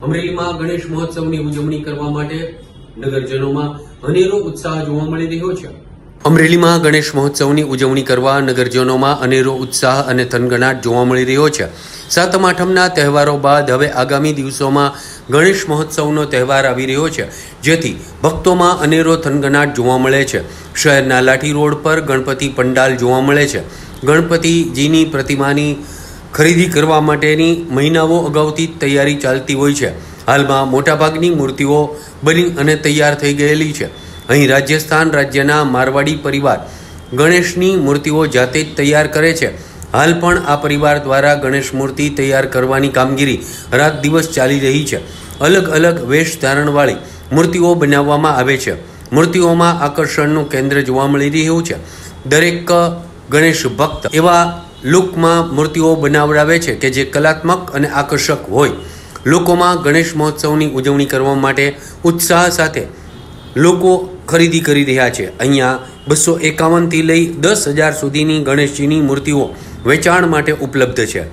અમરેલીમાં ગણેશ મહોત્સવની ઉજવણી કરવા માટે નગરજનોમાં અનેરો ઉત્સાહ જોવા મળી રહ્યો છે। અમરેલીમાં ગણેશ મહોત્સવની ઉજવણી કરવા નગરજનોમાં અનેરો ઉત્સાહ અને થનગનાટ જોવા મળી રહ્યો છે। સાતમ આઠમના તહેવારો બાદ હવે આગામી દિવસોમાં ગણેશ મહોત્સવનો તહેવાર આવી રહ્યો છે, જેથી ભક્તોમાં અનેરો થનગનાટ જોવા મળે છે। શહેરના લાઠી રોડ પર ગણપતિ પંડાલ જોવા મળે છે। ગણપતિજીની પ્રતિમાની ખરીદી કરવા માટેની મહિનાઓ અગાઉથી તૈયારી ચાલતી હોય છે। હાલમાં મોટાભાગની મૂર્તિઓ બની અને તૈયાર થઈ ગયેલી છે। અહીં રાજસ્થાન રાજ્યના મારવાડી પરિવાર ગણેશની મૂર્તિઓ જાતે જ તૈયાર કરે છે। હાલ પણ આ પરિવાર દ્વારા ગણેશ મૂર્તિ તૈયાર કરવાની કામગીરી રાત દિવસ ચાલી રહી છે। અલગ અલગ વેશ ધારણવાળી મૂર્તિઓ બનાવવામાં આવે છે। મૂર્તિઓમાં આકર્ષણનું કેન્દ્ર જોવા મળી રહ્યું છે। દરેક ગણેશ ભક્ત એવા લુકમાં મૂર્તિઓ બનાવડાવે છે કે જે કલાત્મક અને આકર્ષક હોય। લોકોમાં ગણેશ મહોત્સવની ઉજવણી કરવા માટે ઉત્સાહ સાથે લોકો ખરીદી કરી રહ્યા છે। અહીંયા 251થી લઈ 10,000 સુધીની ગણેશજીની મૂર્તિઓ વેચાણ માટે ઉપલબ્ધ છે।